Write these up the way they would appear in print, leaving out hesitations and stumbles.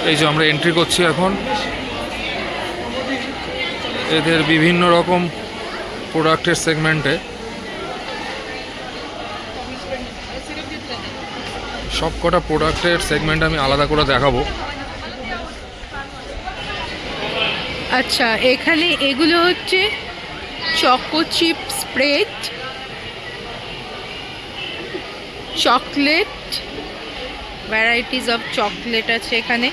এই যে আমরা এন্ট্রি করছি এখন। এদের বিভিন্ন রকম প্রোডাক্টের সেগমেন্টে সব কটা প্রোডাক্টের সেগমেন্ট আমি আলাদা করে দেখাবো। আচ্ছা, এখানে এগুলো হচ্ছে choco chip spread, chocolate, varieties of chocolate আছে এখানে,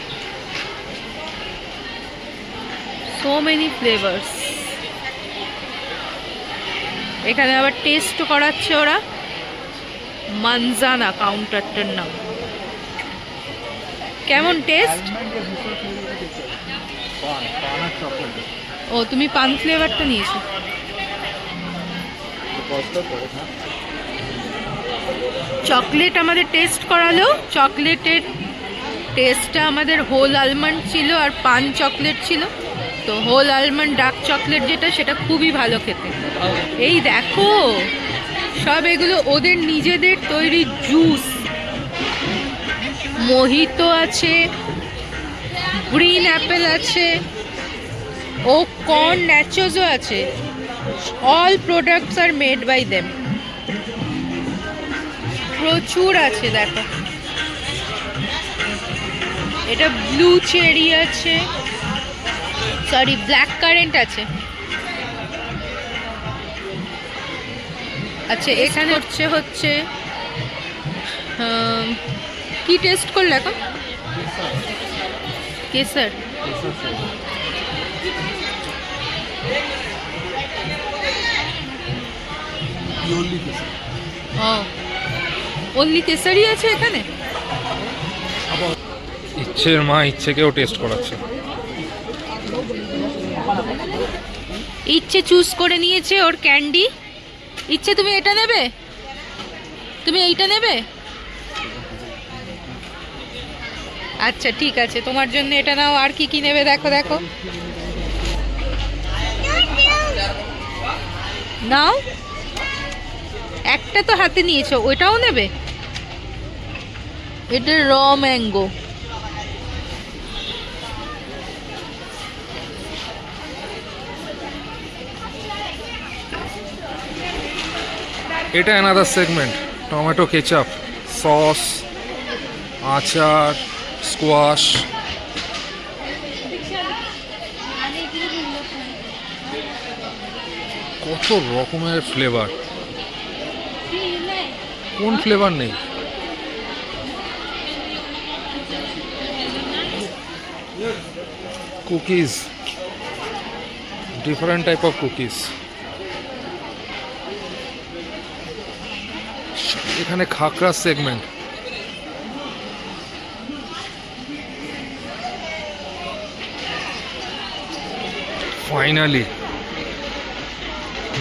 সো মেনি ফ্লেভার্স। এখানে আবার টেস্ট করাচ্ছে ওরা। মানজানা কাউন্টারটার নাম। কেমন টেস্ট? ও, তুমি পান ফ্লেভারটা নিয়েছো। চকলেট আমাদের টেস্ট করালো। চকলেটের টেস্টটা আমাদের হোল আলমন্ড ছিল আর পান চকলেট ছিল। তো হোল আলমন্ড ডার্ক চকলেট যেটা, সেটা খুবই ভালো খেতে। এই দেখো, সব এগুলো ওদের নিজেদের তৈরি জুস। মোহিতো আছে, গ্রিন অ্যাপেল আছে, ও কর্ন ন্যাচোজও আছে। All products are made by them. প্রচুর আছে দেখো। এটা ব্লু চেরি আছে, সরি ব্ল্যাক কারেন্ট আছে। আচ্ছা, এখানে হচ্ছে কি টেস্ট করলে এখন? কেসার। ও, অনলি কেসারই আছে এখানে। ইচ্ছের মা ইচ্ছেকেও টেস্ট করাচ্ছে। ইচ্ছে চুজ করে নিয়েছে ওর ক্যান্ডি। ইচ্ছে তুমি এটা নেবে, তুমি এইটা নেবে? আচ্ছা ঠিক আছে, তোমার জন্য এটা নাও। আর কি কি নেবে দেখো দেখো, নাও। একটা তো হাতে নিয়েছো, ওইটাও নেবে? এটা র ম্যাঙ্গো। এটা another segment. Tomato ketchup, sauce, আচার, স্কোয়াশ। কত রকমের ফ্লেভার, কোন ফ্লেভার নেই? Cookies, different type of cookies. এখানে খাকরা সেগমেন্ট। ফাইনালি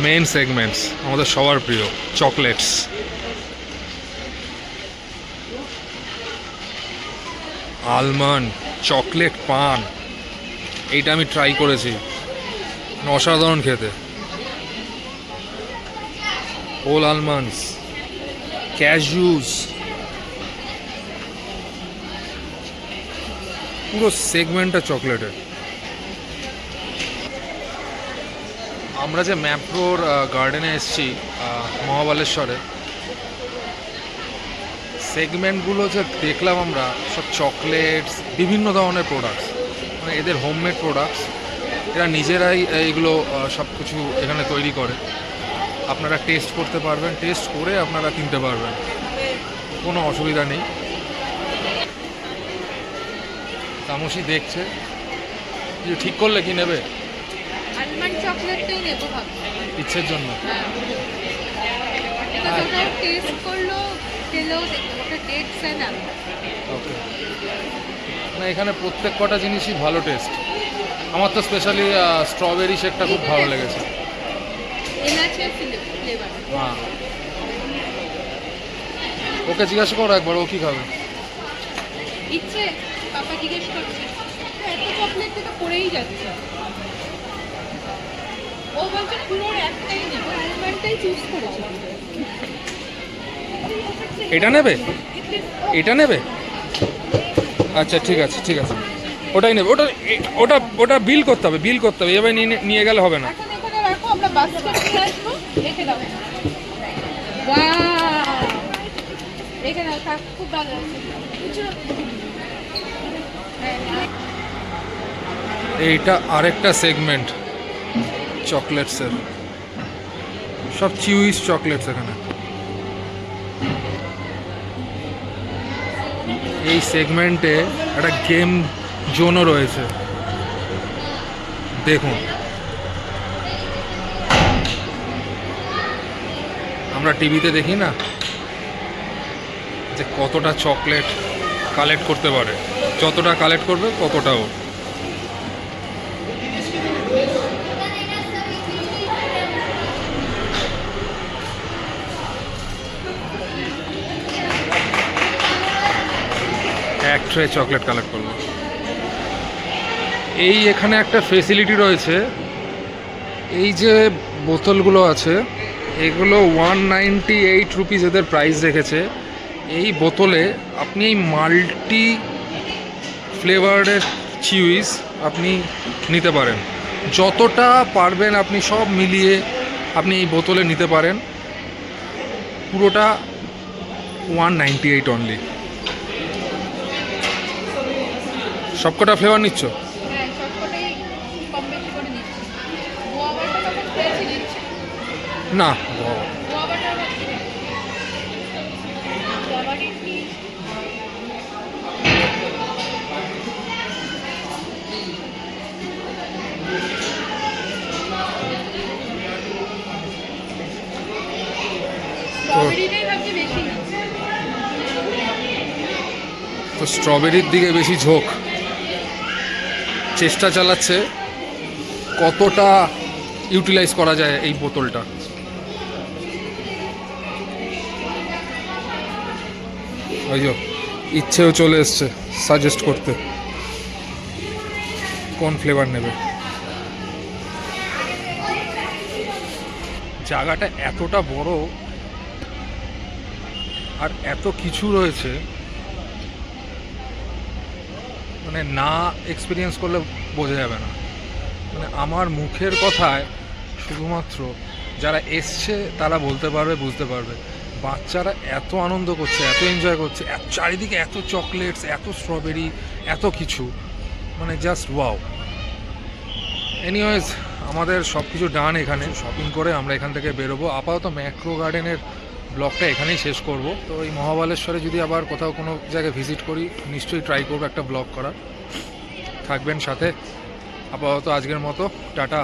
মেইন সেগমেন্টস, আমাদের সবার প্রিয় চকলেটস। আলমন্ড চকলেট পান, এইটা আমি ট্রাই করেছি, অসাধারণ খেতে। হোল আলমন্ডস, ক্যাজুস, পুরো সেগমেন্টটা চকলেটের। আমরা যে ম্যাপ্রোর গার্ডেনে এসেছি মহাবালেশ্বরে, সেগমেন্টগুলো যে দেখলাম আমরা, সব চকলেটস, বিভিন্ন ধরনের প্রোডাক্টস, মানে এদের হোমমেড প্রোডাক্টস। এরা নিজেরাই এইগুলো সব কিছু এখানে তৈরি করে। আপনারা টেস্ট করতে পারবেন, টেস্ট করে আপনারা কিনতে পারবেন, কোনো অসুবিধা নেই। তামসি দেখছে, কিছু ঠিক করলে কি নেবে? আলমন্ড চকলেটটাই নেব ভাবছি ইচ্ছের জন্য। টেস্ট করলো, খেলেও দেখো ওটা ডেটস না। ওকে, না এখানে প্রত্যেক কটা জিনিসই ভালো টেস্ট। আমার তো স্পেশালি স্ট্রবেরি শেকটা খুব ভালো লেগেছে। হ্যাঁ, ওকে জিজ্ঞাসা করো একবার, ও কি খাবে। ইচ্ছে পাপা জিজ্ঞেস করছে, এত চকলেট তো পড়েই যাচ্ছে। ও বলছে পুরোর একটাই নেবে, আলমন্ডটাই চুজ করেছে। এটা নেবে, এটা নেবে? আচ্ছা ঠিক আছে ঠিক আছে। ওটাই নেবে, ওটা ওটা ওটা বিল করতে হবে, বিল করতে হবে, এভাবে নিয়ে গেলে হবে না। এখন এখানে রাখো, আমরা বাস্কেট নিয়ে আসবো, রেখে দাও। ওয়াও, এখানে থাক, খুব ভালো আছে। এইটা আরেকটা সেগমেন্ট চকলেটসের, সব চিউইস চকলেটস এখানে। এই সেগমেন্টে একটা গেম জোনও রয়েছে, দেখুন। আমরা টিভিতে দেখি না যে কতটা চকলেট কালেক্ট করতে পারে, যতটা কালেক্ট করবে ততটাও। এক ট্রে চকলেট কালেক্ট করলো। এই এখানে একটা ফেসিলিটি রয়েছে, এই যে বোতলগুলো আছে এগুলো 198 রুপিস এদের প্রাইস রেখেছে। এই বোতলে আপনি এই মাল্টি ফ্লেভারের চিউইস আপনি নিতে পারেন, যতটা পারবেন আপনি সব মিলিয়ে আপনি এই বোতলে নিতে পারেন। পুরোটা 198 অনলি। সবকটা ফ্লেভার নিচ্ছ? হ্যাঁ, সবকটাই কম বেশি করে নিচ্ছি। গোয়াবাটা তখন খেয়েছি, নিচ্ছি না, গোয়াবাটা ভাবছি না। গোয়াবাটি কি স্ট্রবেরিটাই ভাবছি বেশি নিচ্ছি। তো স্ট্রবেরির দিকে বেশি ঝোঁক, চেষ্টা চালাচ্ছে কতটা ইউটিলাইজ করা যায় এই বোতলটা। ওই যে ইচ্ছেও চলে এসছে সাজেস্ট করতে কোন ফ্লেভার নেবে। জায়গাটা এতটা বড় আর এত কিছু রয়েছে, মানে না এক্সপিরিয়েন্স করলে বোঝা যাবে না। মানে আমার মুখের কথায় শুধুমাত্র যারা এসছে তারা বলতে পারবে, বুঝতে পারবে। বাচ্চারা এত আনন্দ করছে, এত এনজয় করছে, চারিদিকে এত চকলেটস, এত স্ট্রবেরি, এত কিছু, মানে জাস্ট ওয়াও। এনিওয়েজ, আমাদের সব কিছু ডান। এখানে শপিং করে আমরা এখান থেকে বেরোবো। আপাতত ম্যাক্রো গার্ডেনের ব্লগটা এখানেই শেষ করব। তো এই মহাবালেশ্বরে যদি আবার কোথাও কোনো জায়গায় ভিজিট করি নিশ্চয়ই ট্রাই করবো একটা ব্লগ করার। থাকবেন সাথে। আপাতত আজকের মতো টাটা।